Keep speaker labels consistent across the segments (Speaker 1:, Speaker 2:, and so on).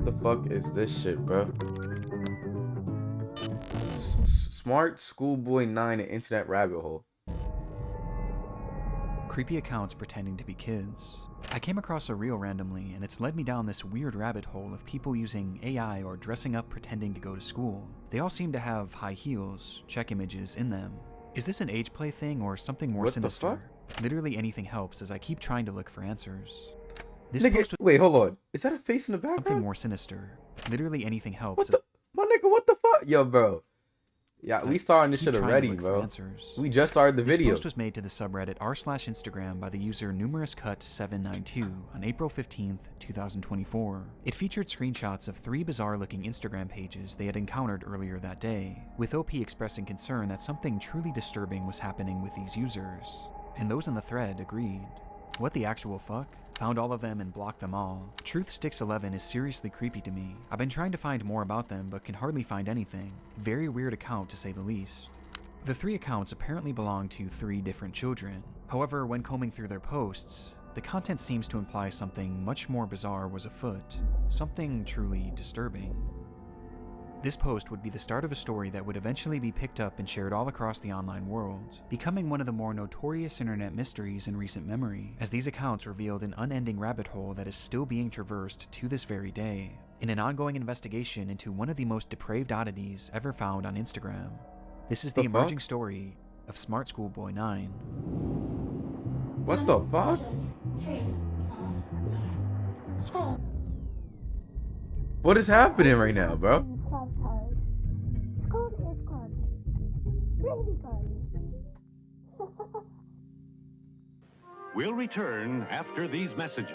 Speaker 1: What the fuck is this shit, bro? SmartSchoolBoy9 and internet rabbit hole.
Speaker 2: Creepy accounts pretending to be kids. I came across a reel randomly, and it's led me down this weird rabbit hole of people using AI or dressing up pretending to go to school. They all seem to have high heels, check images in them. Is this an age play thing or something more sinister?
Speaker 1: What the fuck?
Speaker 2: Literally anything helps as I keep trying to look for answers.
Speaker 1: This nigga, wait, hold on. Is that a face in the background?
Speaker 2: Something more sinister. Literally anything helps.
Speaker 1: What the? My nigga, what the fuck? Yo, bro. Yeah, we starting this shit already, bro. We just started the video.
Speaker 2: This post was made to the subreddit r/Instagram by the user numerouscut792 on April 15th, 2024. It featured screenshots of 3 bizarre-looking Instagram pages they had encountered earlier that day, with OP expressing concern that something truly disturbing was happening with these users. And those in the thread agreed. What the actual fuck? Found all of them and blocked them all. Truthsticks11 is seriously creepy to me. I've been trying to find more about them but can hardly find anything. Very weird account to say the least. The 3 accounts apparently belong to 3 different children. However, when combing through their posts, the content seems to imply something much more bizarre was afoot. Something truly disturbing. This post would be the start of a story that would eventually be picked up and shared all across the online world, becoming one of the more notorious internet mysteries in recent memory, as these accounts revealed an unending rabbit hole that is still being traversed to this very day, in an ongoing investigation into one of the most depraved oddities ever found on Instagram. This is the emerging story of SmartSchoolBoy9.
Speaker 1: What the fuck? What is happening right now, bro?
Speaker 3: We'll return after these messages.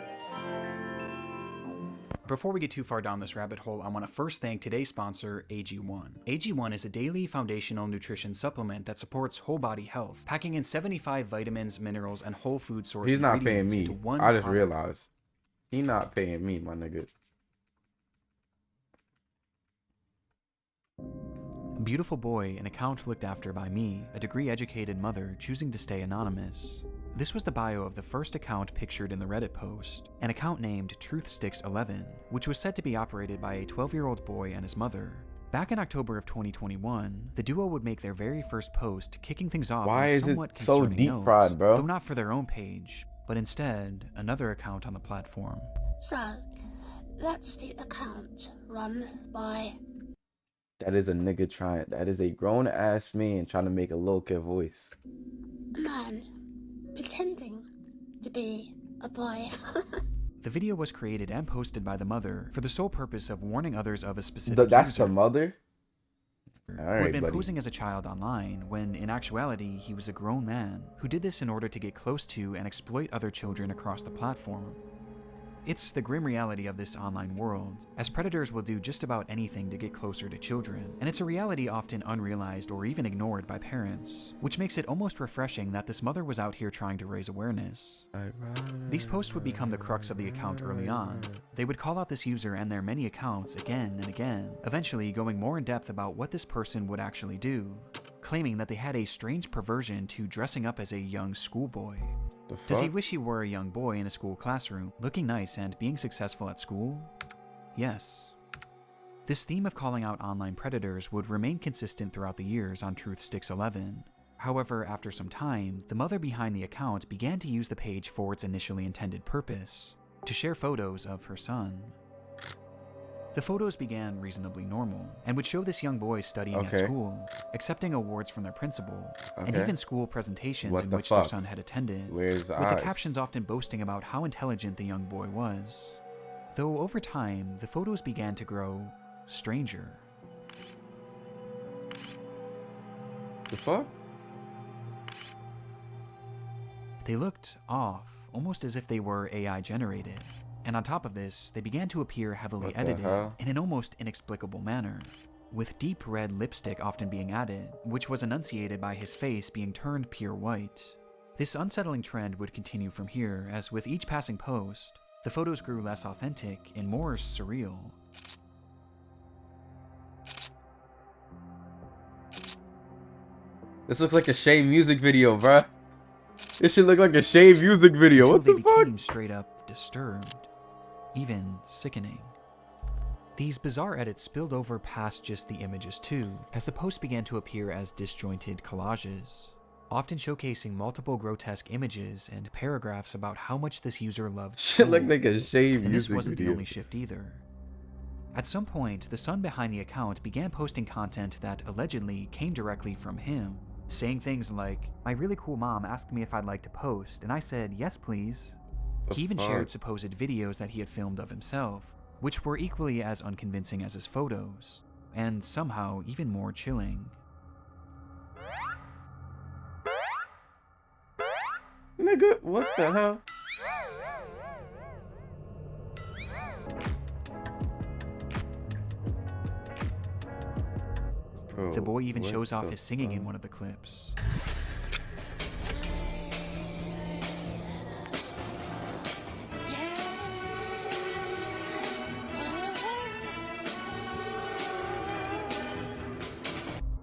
Speaker 2: Before we get too far down this rabbit hole, I want to first thank today's sponsor, AG1. AG1 is a daily foundational nutrition supplement that supports whole body health, packing in 75 vitamins, minerals, and whole food sourced
Speaker 1: He's not paying me. I just
Speaker 2: product.
Speaker 1: realized. He not paying me, my nigga.
Speaker 2: Beautiful boy, an account looked after by me, a degree-educated mother choosing to stay anonymous. This was the bio of the first account pictured in the Reddit post, an account named Truthsticks11, which was said to be operated by a 12-year-old boy and his mother. Back in October of 2021, the duo would make their very first post, kicking things off
Speaker 1: Why
Speaker 2: with a
Speaker 1: is
Speaker 2: somewhat
Speaker 1: it so
Speaker 2: concerning
Speaker 1: deep
Speaker 2: note,
Speaker 1: fried, bro?
Speaker 2: though not for their own page, but instead another account on the platform.
Speaker 4: So, that's the account run by...
Speaker 1: That is a nigga trying. That is a grown-ass man trying to make a little kid voice.
Speaker 4: A man pretending to be a boy.
Speaker 2: The video was created and posted by the mother for the sole purpose of warning others of a specific
Speaker 1: That's
Speaker 2: user
Speaker 1: the mother?
Speaker 2: who
Speaker 1: Alright,
Speaker 2: had been
Speaker 1: buddy.
Speaker 2: posing as a child online, when in actuality he was a grown man who did this in order to get close to and exploit other children across the platform. It's the grim reality of this online world, as predators will do just about anything to get closer to children, and it's a reality often unrealized or even ignored by parents, which makes it almost refreshing that this mother was out here trying to raise awareness. These posts would become the crux of the account early on. They would call out this user and their many accounts again and again, eventually going more in depth about what this person would actually do, claiming that they had a strange perversion to dressing up as a young schoolboy. Does he wish he were a young boy in a school classroom, looking nice and being successful at school? Yes. This theme of calling out online predators would remain consistent throughout the years on Truthsticks11. However, after some time, the mother behind the account began to use the page for its initially intended purpose, to share photos of her son. The photos began reasonably normal, and would show this young boy studying at school, accepting awards from their principal, and even school presentations in which their son had attended, with the captions often boasting about how intelligent the young boy was. Though over time, the photos began to grow stranger.
Speaker 1: The fuck?
Speaker 2: They looked off, almost as if they were AI generated. And on top of this, they began to appear heavily edited in an almost inexplicable manner, with deep red lipstick often being added, which was enunciated by his face being turned pure white. This unsettling trend would continue from here, as with each passing post, the photos grew less authentic and more surreal.
Speaker 1: This looks like a Shane music video, bruh. This should look like a Shane music video. What the fuck?
Speaker 2: Became straight up disturbed. Even sickening. These bizarre edits spilled over past just the images too, as the posts began to appear as disjointed collages, often showcasing multiple grotesque images and paragraphs about how much this user loved
Speaker 1: Shit,
Speaker 2: school.
Speaker 1: like they could shave
Speaker 2: And this
Speaker 1: music
Speaker 2: wasn't the
Speaker 1: video.
Speaker 2: only shift either. At some point, the son behind the account began posting content that allegedly came directly from him, saying things like, "My really cool mom asked me if I'd like to post, and I said, yes please." He even shared supposed videos that he had filmed of himself, which were equally as unconvincing as his photos, and somehow even more chilling.
Speaker 1: Nigga, what the hell? Bro,
Speaker 2: The boy even
Speaker 1: what
Speaker 2: shows off
Speaker 1: the
Speaker 2: his singing in
Speaker 1: fuck?
Speaker 2: one of the clips.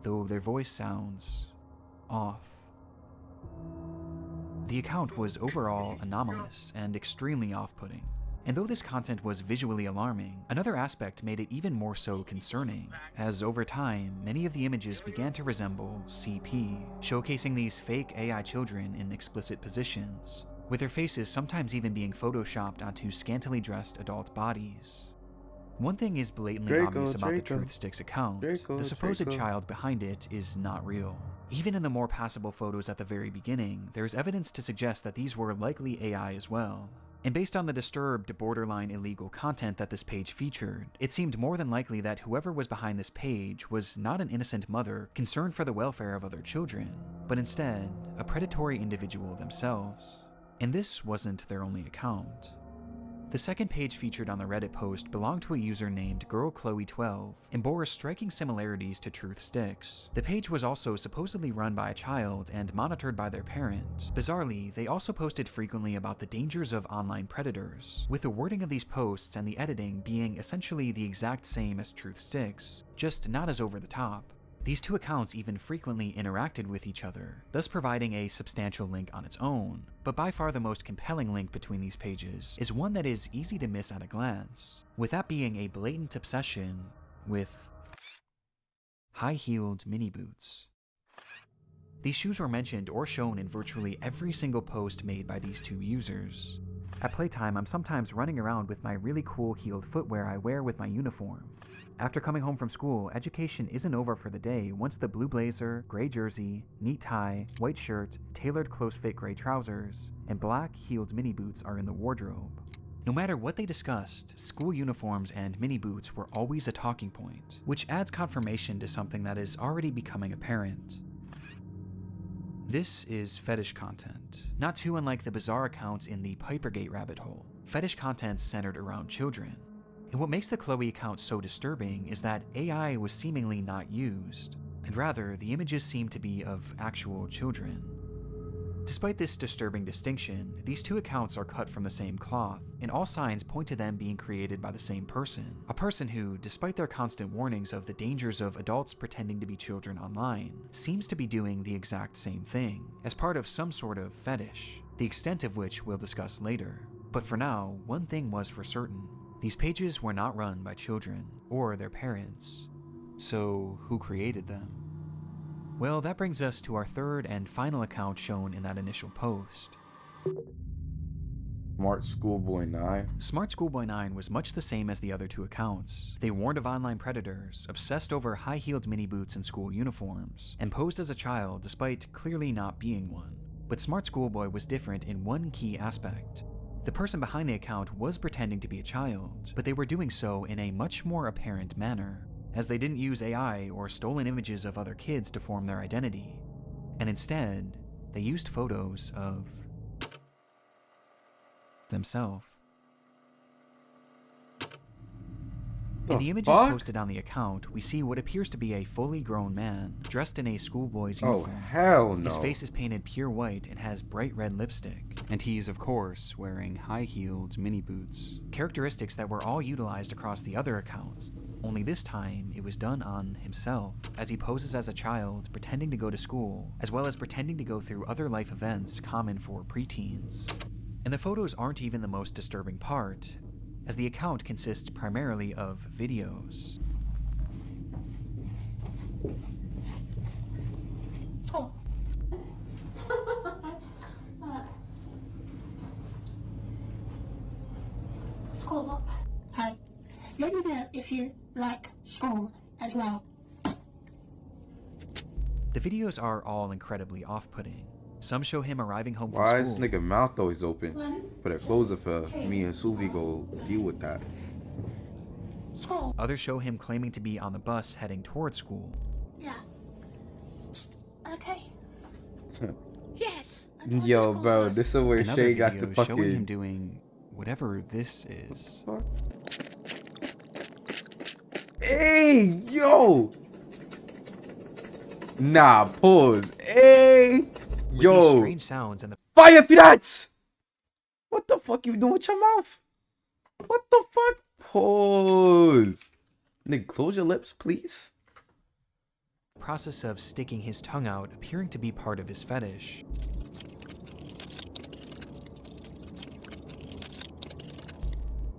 Speaker 2: Though their voice sounds off. The account was overall anomalous and extremely off-putting. And though this content was visually alarming, another aspect made it even more so concerning, as over time, many of the images began to resemble CP, showcasing these fake AI children in explicit positions, with their faces sometimes even being photoshopped onto scantily dressed adult bodies. One thing is blatantly obvious about the TruthSticks account: the supposed child behind it is not real. Even in the more passable photos at the very beginning, there's evidence to suggest that these were likely AI as well. And based on the disturbed, borderline illegal content that this page featured, it seemed more than likely that whoever was behind this page was not an innocent mother concerned for the welfare of other children, but instead, a predatory individual themselves. And this wasn't their only account. The second page featured on the Reddit post belonged to a user named GirlChloe12 and bore striking similarities to TruthSticks. The page was also supposedly run by a child and monitored by their parent. Bizarrely, they also posted frequently about the dangers of online predators, with the wording of these posts and the editing being essentially the exact same as TruthSticks, just not as over the top. These two accounts even frequently interacted with each other, thus providing a substantial link on its own, but by far the most compelling link between these pages is one that is easy to miss at a glance, with that being a blatant obsession with high-heeled mini boots. These shoes were mentioned or shown in virtually every single post made by these two users. At playtime, I'm sometimes running around with my really cool heeled footwear I wear with my uniform. After coming home from school, education isn't over for the day once the blue blazer, gray jersey, neat tie, white shirt, tailored close-fit gray trousers, and black heeled mini boots are in the wardrobe. No matter what they discussed, school uniforms and mini boots were always a talking point, which adds confirmation to something that is already becoming apparent. This is fetish content, not too unlike the bizarre accounts in the Pipergate rabbit hole. Fetish content centered around children. And what makes the Chloe account so disturbing is that AI was seemingly not used, and rather the images seem to be of actual children. Despite this disturbing distinction, these two accounts are cut from the same cloth, and all signs point to them being created by the same person. A person who, despite their constant warnings of the dangers of adults pretending to be children online, seems to be doing the exact same thing, as part of some sort of fetish, the extent of which we'll discuss later. But for now, one thing was for certain. These pages were not run by children, or their parents. So, who created them? Well, that brings us to our third and final account shown in that initial post.
Speaker 1: SmartSchoolBoy9.
Speaker 2: SmartSchoolBoy9 was much the same as the other two accounts. They warned of online predators, obsessed over high-heeled mini boots and school uniforms, and posed as a child despite clearly not being one. But SmartSchoolBoy was different in one key aspect. The person behind the account was pretending to be a child, but they were doing so in a much more apparent manner, as they didn't use AI or stolen images of other kids to form their identity, and instead, they used photos of themselves. In the images posted on the account, we see what appears to be a fully grown man, dressed in a schoolboy's uniform.
Speaker 1: Oh, hell no.
Speaker 2: His face is painted pure white and has bright red lipstick, and he's, of course, wearing high-heeled mini boots. Characteristics that were all utilized across the other accounts, only this time it was done on himself, as he poses as a child pretending to go to school, as well as pretending to go through other life events common for preteens. And the photos aren't even the most disturbing part. as the account consists primarily of videos.
Speaker 4: School. Hi. Let me know if you like school as well.
Speaker 2: The videos are all incredibly off-putting. Some show him arriving home from
Speaker 1: Why
Speaker 2: school.
Speaker 1: is this nigga mouth always open? Put it closer for me and Suvi go deal with that.
Speaker 4: School.
Speaker 2: Others show him claiming to be on the bus heading towards school.
Speaker 4: Yeah. Okay. Yes. I'm on the
Speaker 1: Yo,
Speaker 4: school
Speaker 1: bro,
Speaker 4: bus.
Speaker 1: this is where
Speaker 2: Another
Speaker 1: Shay got
Speaker 2: video
Speaker 1: the
Speaker 2: showing him
Speaker 1: fucking.
Speaker 2: doing whatever this is.
Speaker 1: Hey, yo. Nah, pause. Hey,
Speaker 2: With these
Speaker 1: yo.
Speaker 2: strange sounds and the
Speaker 1: Fire pirates! What the fuck you doing with your mouth? What the fuck? Pause. Nigga, close your lips, please.
Speaker 2: process of sticking his tongue out appearing to be part of his fetish.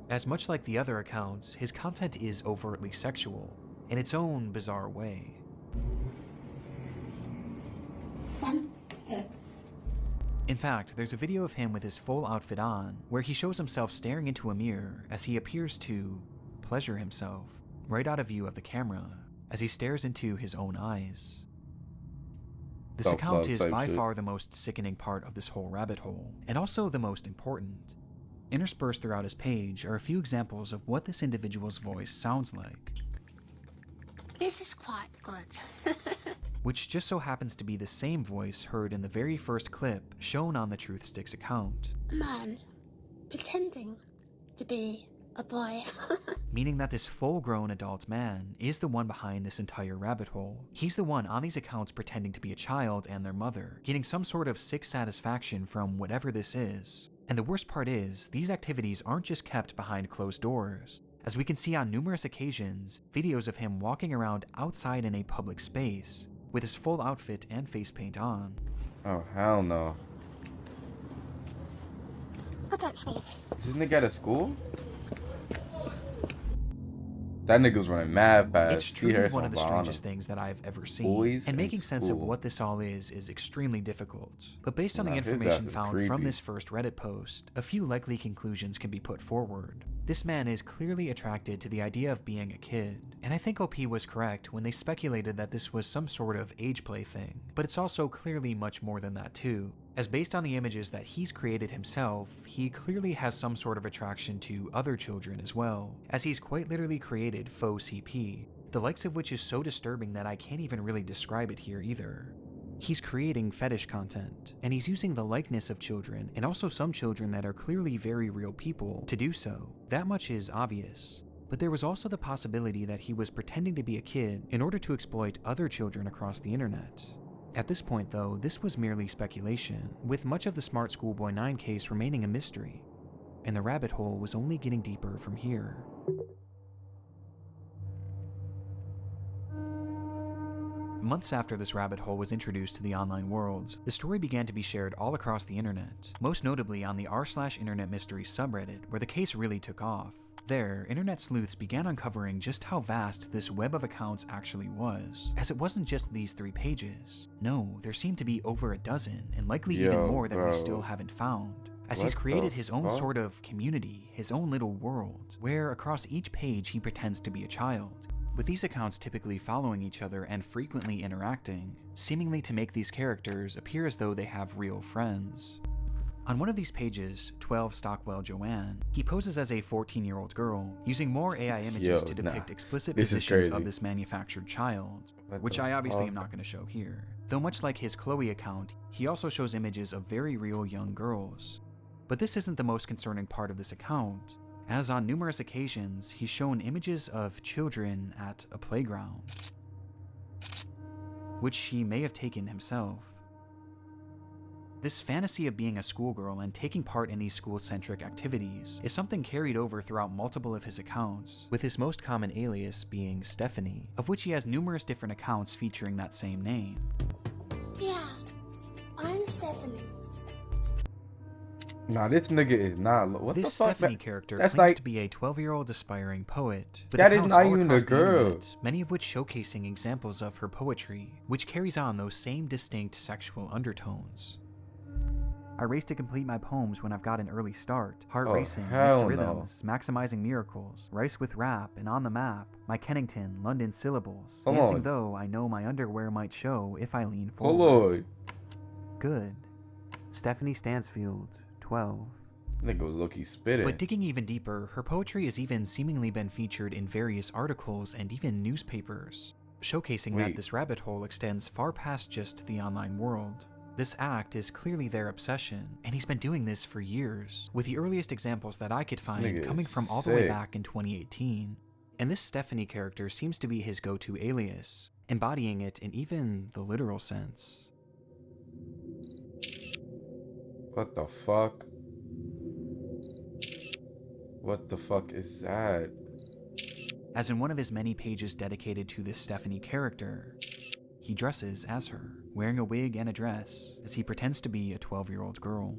Speaker 2: As much like the other accounts, his content is overtly sexual, in its own bizarre way. In fact, there's a video of him with his full outfit on, where he shows himself staring into a mirror as he appears to pleasure himself, right out of view of the camera, as he stares into his own eyes. This account is by far the most sickening part of this whole rabbit hole, and also the most important. Interspersed throughout his page are a few examples of what this individual's voice sounds like.
Speaker 4: This is quite good.
Speaker 2: Which just so happens to be the same voice heard in the very first clip shown on the Truth Sticks account.
Speaker 4: A man pretending to be a boy.
Speaker 2: Meaning that this full-grown adult man is the one behind this entire rabbit hole. He's the one on these accounts pretending to be a child and their mother, getting some sort of sick satisfaction from whatever this is. And the worst part is, these activities aren't just kept behind closed doors. As we can see on numerous occasions, videos of him walking around outside in a public space, with his full outfit and face paint on.
Speaker 1: Oh, hell no.
Speaker 4: Look at school.
Speaker 1: Is this nigga at a school? That nigga was running mad fast.
Speaker 2: It's truly one of the strangest things that I've ever seen, and making sense of what this all is extremely difficult. But based on the information found from this first Reddit post, a few likely conclusions can be put forward. This man is clearly attracted to the idea of being a kid, and I think OP was correct when they speculated that this was some sort of age play thing, but it's also clearly much more than that too. As based on the images that he's created himself, he clearly has some sort of attraction to other children as well, as he's quite literally created faux CP, the likes of which is so disturbing that I can't even really describe it here either. He's creating fetish content, and he's using the likeness of children, and also some children that are clearly very real people, to do so. That much is obvious. But there was also the possibility that he was pretending to be a kid in order to exploit other children across the internet. At this point though, this was merely speculation, with much of the SmartSchoolBoy9 case remaining a mystery, and the rabbit hole was only getting deeper from here. Months after this rabbit hole was introduced to the online world, the story began to be shared all across the internet, most notably on the r/internet mysteries subreddit, where the case really took off. There, internet sleuths began uncovering just how vast this web of accounts actually was, as it wasn't just these 3 pages. No, there seemed to be over a dozen, and likely even more that we still haven't found, as he's created his own sort of community, his own little world, where across each page he pretends to be a child, with these accounts typically following each other and frequently interacting, seemingly to make these characters appear as though they have real friends. On one of these pages, 12 Stockwell Joanne, he poses as a 14-year-old girl, using more AI images to depict explicit positions of this manufactured child, which I obviously am not going to show here. Though much like his Chloe account, he also shows images of very real young girls. But this isn't the most concerning part of this account, as on numerous occasions, he's shown images of children at a playground, which he may have taken himself. This fantasy of being a schoolgirl and taking part in these school-centric activities is something carried over throughout multiple of his accounts, with his most common alias being Stephanie, of which he has numerous different accounts featuring that same name.
Speaker 4: Yeah, I'm Stephanie.
Speaker 1: Nah, this nigga is not. What
Speaker 2: This
Speaker 1: the fuck?
Speaker 2: Stephanie character
Speaker 1: that's
Speaker 2: claims
Speaker 1: like
Speaker 2: to be a 12-year-old aspiring poet. With
Speaker 1: that is
Speaker 2: accounts
Speaker 1: not
Speaker 2: all
Speaker 1: even a
Speaker 2: across the
Speaker 1: girl.
Speaker 2: internet, many of which showcasing examples of her poetry, which carries on those same distinct sexual undertones. I race to complete my poems when I've got an early start. Heart racing,
Speaker 1: hell
Speaker 2: mixed
Speaker 1: no.
Speaker 2: rhythms, maximizing miracles, rice with rap, and on the map. My Kennington, London syllables.
Speaker 1: Hold
Speaker 2: Dancing
Speaker 1: on.
Speaker 2: though, I know my underwear might show if I lean forward.
Speaker 1: Hold on.
Speaker 2: Good. Stephanie Stansfield, 12.
Speaker 1: Nigga was low-key spitting.
Speaker 2: But digging even deeper, her poetry has even seemingly been featured in various articles and even newspapers, showcasing that this rabbit hole extends far past just the online world. This act is clearly their obsession, and he's been doing this for years, with the earliest examples that I could find coming from all the way back in 2018. And this Stephanie character seems to be his go-to alias, embodying it in even the literal sense.
Speaker 1: What the fuck? What the fuck is that?
Speaker 2: As in one of his many pages dedicated to this Stephanie character, he dresses as her, wearing a wig and a dress, as he pretends to be a 12-year-old girl.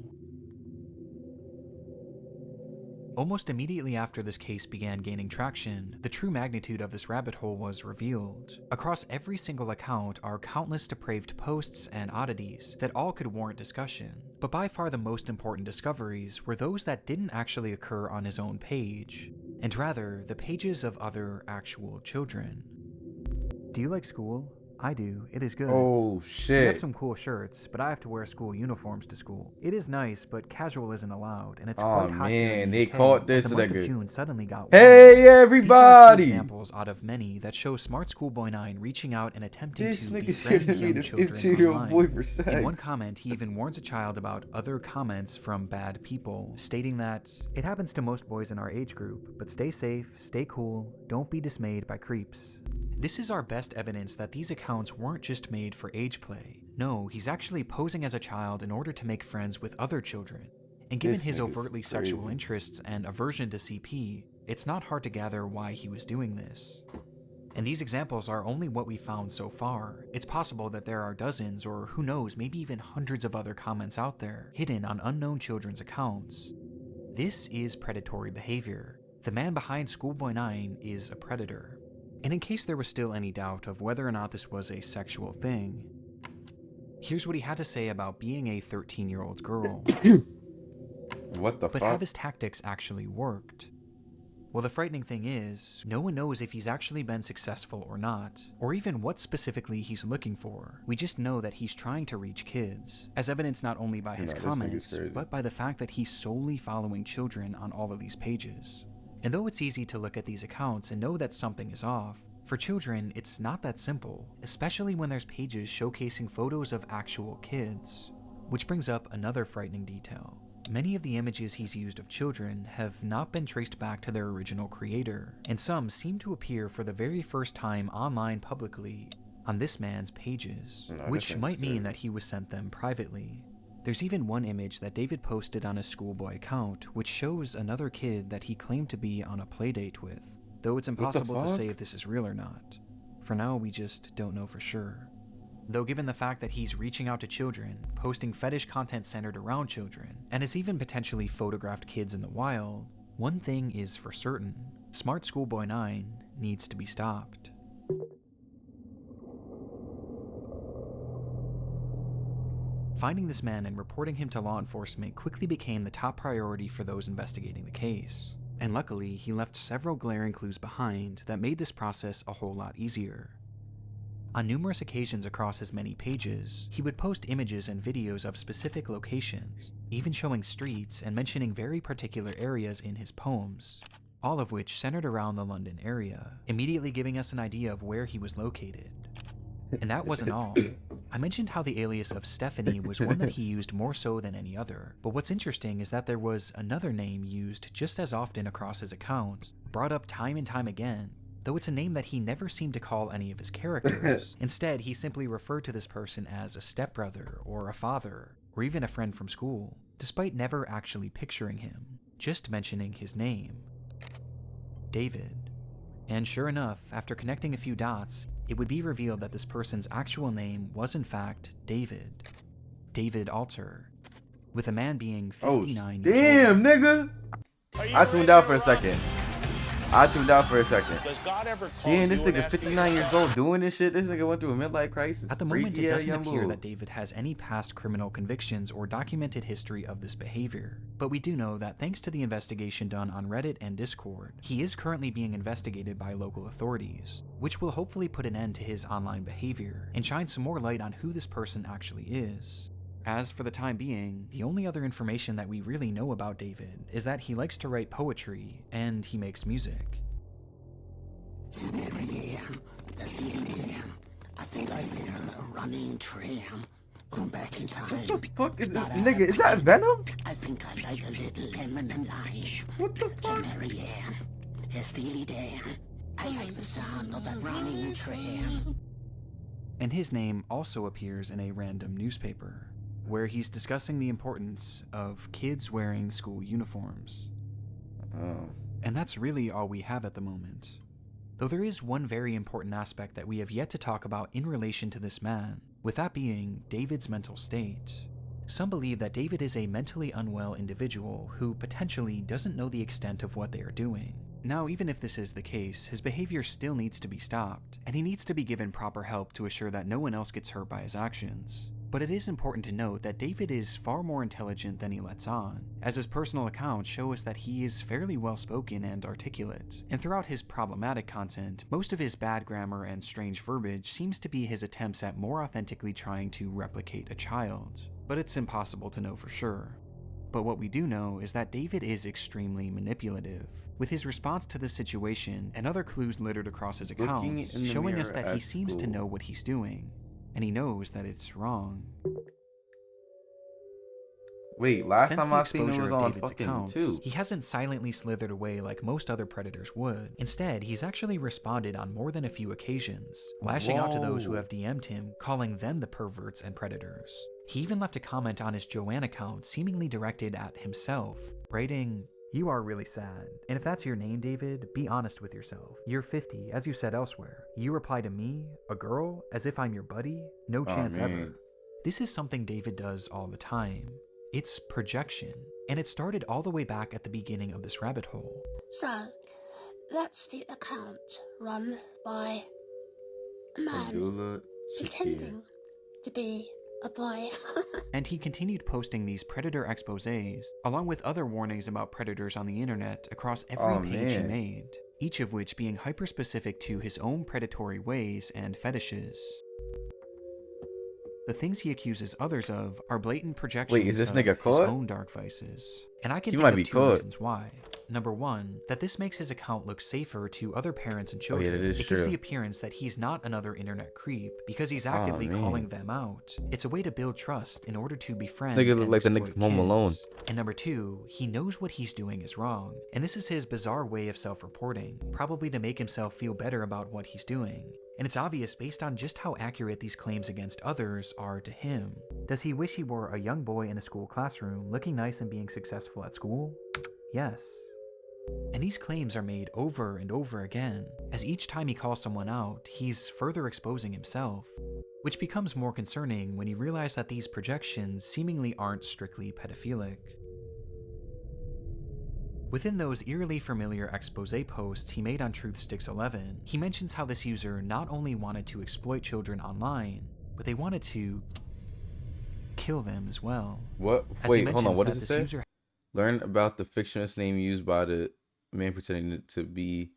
Speaker 2: Almost immediately after this case began gaining traction, the true magnitude of this rabbit hole was revealed. Across every single account are countless depraved posts and oddities that all could warrant discussion, but by far the most important discoveries were those that didn't actually occur on his own page, and rather the pages of other actual children. Do you like school? I do. It is good.
Speaker 1: Oh
Speaker 2: We
Speaker 1: shit.
Speaker 2: have some cool shirts, but I have to wear school uniforms to school. It is nice, but casual isn't allowed, and it's
Speaker 1: Oh
Speaker 2: quite hot here in
Speaker 1: man,
Speaker 2: the
Speaker 1: they
Speaker 2: UK,
Speaker 1: caught this
Speaker 2: but the month of
Speaker 1: nigga.
Speaker 2: June suddenly got warm.
Speaker 1: Hey
Speaker 2: These are two
Speaker 1: everybody!
Speaker 2: examples out of many that show SmartSchoolBoy9 reaching out and attempting
Speaker 1: This
Speaker 2: to
Speaker 1: nigga's
Speaker 2: befriend
Speaker 1: hitting me
Speaker 2: young
Speaker 1: the
Speaker 2: children
Speaker 1: 15-year-old
Speaker 2: online.
Speaker 1: boy for sex.
Speaker 2: In one comment, he even warns a child about other comments from bad people, stating that it happens to most boys in our age group, but stay safe, stay cool, don't be dismayed by creeps. This is our best evidence that these accounts weren't just made for age play. No, he's actually posing as a child in order to make friends with other children. And given
Speaker 1: This
Speaker 2: his
Speaker 1: nigga's
Speaker 2: overtly sexual
Speaker 1: crazy.
Speaker 2: interests and aversion to CP, it's not hard to gather why he was doing this. And these examples are only what we found so far. It's possible that there are dozens, or who knows, maybe even hundreds of other comments out there, hidden on unknown children's accounts. This is predatory behavior. The man behind SchoolBoy9 is a predator. And in case there was still any doubt of whether or not this was a sexual thing, here's what he had to say about being a 13-year-old girl.
Speaker 1: What the
Speaker 2: But
Speaker 1: fuck?
Speaker 2: have his tactics actually worked? Well, the frightening thing is, no one knows if he's actually been successful or not, or even what specifically he's looking for. We just know that he's trying to reach kids, as evidenced not only by his
Speaker 1: Nah, this nigga's
Speaker 2: comments,
Speaker 1: crazy.
Speaker 2: but by the fact that he's solely following children on all of these pages. And though it's easy to look at these accounts and know that something is off, for children, it's not that simple, especially when there's pages showcasing photos of actual kids. Which brings up another frightening detail. Many of the images he's used of children have not been traced back to their original creator, and some seem to appear for the very first time online publicly on this man's pages,
Speaker 1: Nah,
Speaker 2: which
Speaker 1: this
Speaker 2: might
Speaker 1: thing's
Speaker 2: mean
Speaker 1: crazy.
Speaker 2: that he was sent them privately. There's even one image that David posted on his schoolboy account, which shows another kid that he claimed to be on a playdate with, though it's
Speaker 1: the
Speaker 2: impossible to say
Speaker 1: fuck?
Speaker 2: if this is real or not. For now, we just don't know for sure. Though given the fact that he's reaching out to children, posting fetish content centered around children, and has even potentially photographed kids in the wild, one thing is for certain: SmartSchoolBoy9 needs to be stopped. Finding this man and reporting him to law enforcement quickly became the top priority for those investigating the case. And luckily, he left several glaring clues behind that made this process a whole lot easier. On numerous occasions across his many pages, he would post images and videos of specific locations, even showing streets and mentioning very particular areas in his poems, all of which centered around the London area, immediately giving us an idea of where he was located. And that wasn't all. I mentioned how the alias of Stephanie was one that he used more so than any other, but what's interesting is that there was another name used just as often across his accounts, brought up time and time again, though it's a name that he never seemed to call any of his characters. Instead, he simply referred to this person as a stepbrother, or a father, or even a friend from school, despite never actually picturing him, just mentioning his name: David. And sure enough, after connecting a few dots, it would be revealed that this person's actual name was in fact David. David Alter. with a man being
Speaker 1: Oh,
Speaker 2: 59 years
Speaker 1: damn,
Speaker 2: old.
Speaker 1: nigga. I tuned out for a second. Damn, this nigga 59 years old doing this shit. This nigga went through a midlife crisis.
Speaker 2: At the moment, it doesn't appear
Speaker 1: young
Speaker 2: that David has any past criminal convictions or documented history of this behavior, but we do know that thanks to the investigation done on Reddit and Discord, he is currently being investigated by local authorities, which will hopefully put an end to his online behavior and shine some more light on who this person actually is. As for the time being, the only other information that we really know about David is that he likes to write poetry and he makes music.
Speaker 5: I think I hear a running tram. Going back in time.
Speaker 1: What the fuck is that? Nigga, is that Venom?
Speaker 5: I think I like a little lemon and lime.
Speaker 1: What the fuck?
Speaker 5: Marianne, Steely Dan. I like the sound of that running tram.
Speaker 2: And his name also appears in a random newspaper, where he's discussing the importance of kids wearing school uniforms.
Speaker 1: Oh.
Speaker 2: And that's really all we have at the moment. Though there is one very important aspect that we have yet to talk about in relation to this man, with that being David's mental state. Some believe that David is a mentally unwell individual who potentially doesn't know the extent of what they are doing. Now, even if this is the case, his behavior still needs to be stopped, and he needs to be given proper help to assure that no one else gets hurt by his actions. But it is important to note that David is far more intelligent than he lets on, as his personal accounts show us that he is fairly well spoken and articulate, and throughout his problematic content, most of his bad grammar and strange verbiage seems to be his attempts at more authentically trying to replicate a child. But it's impossible to know for sure. But what we do know is that David is extremely manipulative, with his response to the situation and other clues littered across his accounts showing us that he seems to know what he's doing, and he knows that it's wrong.
Speaker 1: Wait, last
Speaker 2: Since
Speaker 1: time
Speaker 2: the
Speaker 1: I seen it
Speaker 2: exposure
Speaker 1: was
Speaker 2: of
Speaker 1: on
Speaker 2: David's
Speaker 1: fucking
Speaker 2: accounts,
Speaker 1: 2.
Speaker 2: he hasn't silently slithered away like most other predators would. Instead, he's actually responded on more than a few occasions, lashing out to those who have DM'd him, calling them the perverts and predators. He even left a comment on his Joanne account seemingly directed at himself, writing, "You are really sad. And if that's your name, David, be honest with yourself. You're 50, as you said elsewhere. You reply to me, a girl, as if I'm your buddy? No chance ever." This is something David does all the time. It's projection, and it started all the way back at the beginning of this rabbit hole.
Speaker 4: So, that's the account run by a man
Speaker 1: Abdullah Shakir.
Speaker 4: pretending to be a boy.
Speaker 2: And he continued posting these predator exposés, along with other warnings about predators on the internet across every page he made, each of which being hyper-specific to his own predatory ways and fetishes. The things he accuses others of are blatant projections
Speaker 1: Wait, is this
Speaker 2: of
Speaker 1: nigga
Speaker 2: his
Speaker 1: caught?
Speaker 2: own dark vices. And I can
Speaker 1: He
Speaker 2: think
Speaker 1: might
Speaker 2: of
Speaker 1: be
Speaker 2: two
Speaker 1: caught.
Speaker 2: reasons why. Number one, that this makes his account look safer to other parents and children.
Speaker 1: that is
Speaker 2: It gives
Speaker 1: true.
Speaker 2: the appearance that he's not another internet creep, because he's actively calling them out. It's a way to build trust in order to befriend
Speaker 1: Nigga look
Speaker 2: and
Speaker 1: like the nigga
Speaker 2: exploit
Speaker 1: from Home
Speaker 2: kids.
Speaker 1: Alone.
Speaker 2: And number two, he knows what he's doing is wrong, and this is his bizarre way of self-reporting, probably to make himself feel better about what he's doing. And it's obvious based on just how accurate these claims against others are to him. Does he wish he were a young boy in a school classroom, looking nice and being successful at school? Yes. And these claims are made over and over again, as each time he calls someone out, he's further exposing himself, which becomes more concerning when you realize that these projections seemingly aren't strictly pedophilic. Within those eerily familiar expose posts he made on TruthSticks11, he mentions how this user not only wanted to exploit children online, but they wanted to kill them as well.
Speaker 1: What?
Speaker 2: As he
Speaker 1: Wait, hold on.
Speaker 2: mentions
Speaker 1: What
Speaker 2: that
Speaker 1: does it
Speaker 2: this
Speaker 1: say?
Speaker 2: user
Speaker 1: Learn about the fictitious name used by the man pretending to be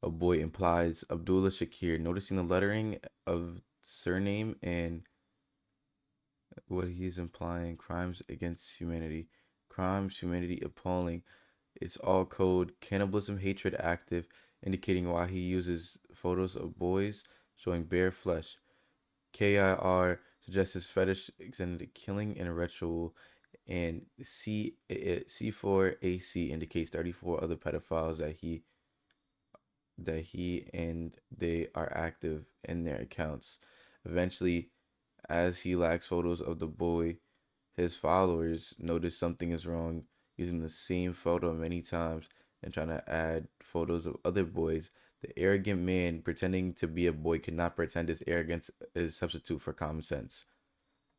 Speaker 1: a boy implies Abdullah Shakir. Noticing the lettering of surname and what he's implying, crimes against humanity. Crimes, humanity, appalling. It's all code, cannibalism, hatred active, indicating why he uses photos of boys showing bare flesh. KIR suggests his fetish extended to killing and ritual, and C4AC indicates 34 other pedophiles that he and they are active in their accounts. Eventually, as he lacks photos of the boy, his followers notice something is wrong, using the same photo many times and trying to add photos of other boys. The arrogant man pretending to be a boy cannot pretend his arrogance is substitute for common sense.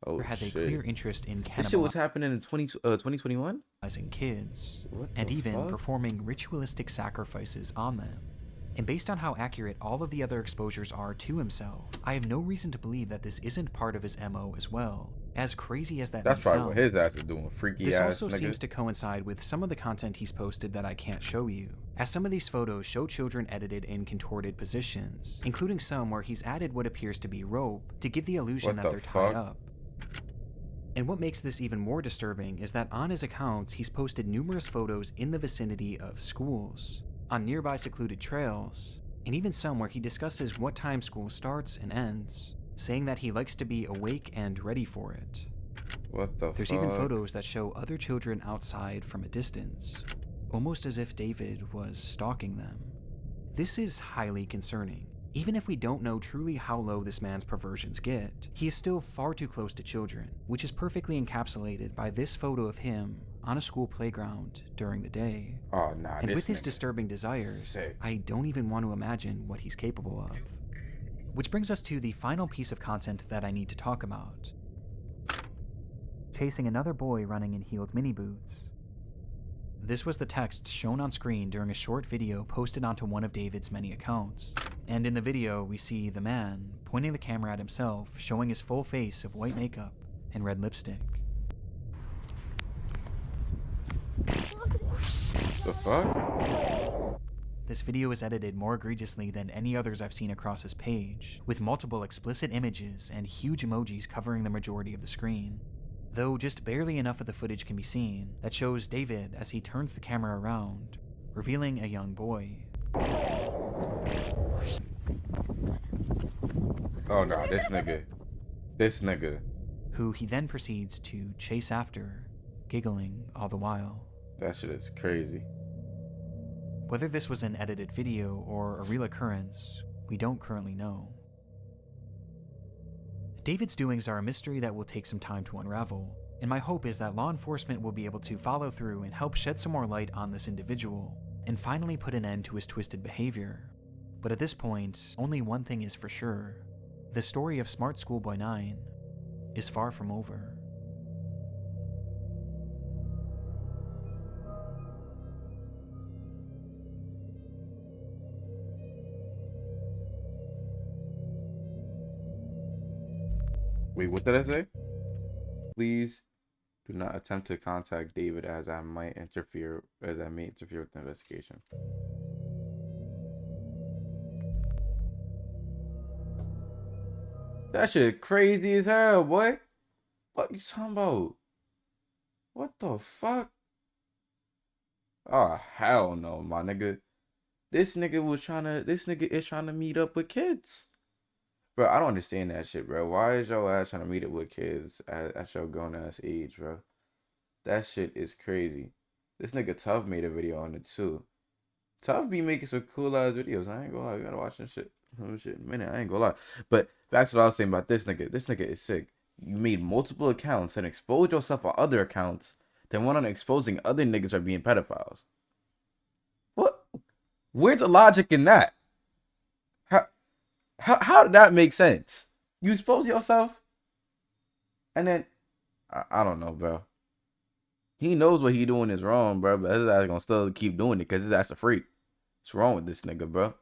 Speaker 1: Oh
Speaker 2: has a
Speaker 1: shit.
Speaker 2: clear interest in
Speaker 1: This shit was happening in 2021?
Speaker 2: cannibalizing kids,
Speaker 1: What
Speaker 2: and
Speaker 1: the
Speaker 2: even
Speaker 1: fuck?
Speaker 2: performing ritualistic sacrifices on them. And based on how accurate all of the other exposures are to himself, I have no reason to believe that this isn't part of his MO as well. As crazy as that
Speaker 1: That's
Speaker 2: may
Speaker 1: probably
Speaker 2: sound,
Speaker 1: what his ass is doing. Freaky
Speaker 2: this
Speaker 1: ass
Speaker 2: also
Speaker 1: nigga.
Speaker 2: seems to coincide with some of the content he's posted that I can't show you, as some of these photos show children edited in contorted positions, including some where he's added what appears to be rope to give the illusion that they're tied up. And what makes this even more disturbing is that on his accounts, he's posted numerous photos in the vicinity of schools, on nearby secluded trails, and even some where he discusses what time school starts and ends, saying that he likes to be awake and ready for it.
Speaker 1: What the fuck?
Speaker 2: There's even photos that show other children outside from a distance, almost as if David was stalking them. This is highly concerning. Even if we don't know truly how low this man's perversions get, he is still far too close to children, which is perfectly encapsulated by this photo of him on a school playground during the day.
Speaker 1: Oh nah,
Speaker 2: And
Speaker 1: this
Speaker 2: with his
Speaker 1: nigga
Speaker 2: disturbing desires,
Speaker 1: sick.
Speaker 2: I don't even want to imagine what he's capable of. Which brings us to the final piece of content that I need to talk about. Chasing another boy running in heeled mini boots. This was the text shown on screen during a short video posted onto one of David's many accounts. And in the video, we see the man pointing the camera at himself, showing his full face of white makeup and red lipstick.
Speaker 1: The fuck?
Speaker 2: This video is edited more egregiously than any others I've seen across his page, with multiple explicit images and huge emojis covering the majority of the screen. Though just barely enough of the footage can be seen that shows David as he turns the camera around, revealing a young boy.
Speaker 1: Oh nah, this nigga.
Speaker 2: Who he then proceeds to chase after, giggling all the while.
Speaker 1: That shit is crazy.
Speaker 2: Whether this was an edited video or a real occurrence, we don't currently know. David's doings are a mystery that will take some time to unravel, and my hope is that law enforcement will be able to follow through and help shed some more light on this individual, and finally put an end to his twisted behavior. But at this point, only one thing is for sure. The story of SmartSchoolBoy9 is far from over.
Speaker 1: Wait, what did I say? Please do not attempt to contact David as I may interfere with the investigation. That shit crazy as hell, boy. What you talking about? What the fuck? Oh hell no, my nigga. This nigga is trying to meet up with kids. Bro, I don't understand that shit, bro. Why is your ass trying to meet up with kids at your grown ass age, bro? That shit is crazy. This nigga Tough made a video on it too. Tough be making some cool ass videos. I ain't gonna lie, you gotta watch this shit. Shit in a minute, I ain't gonna lie. But back to what I was saying about this nigga. This nigga is sick. You made multiple accounts and exposed yourself on other accounts, then went on exposing other niggas for being pedophiles. What? Where's the logic in that? How did that make sense? You expose yourself, and then I don't know, bro. He knows what he doing is wrong, bro. But his ass gonna still keep doing it because his ass a freak. What's wrong with this nigga, bro?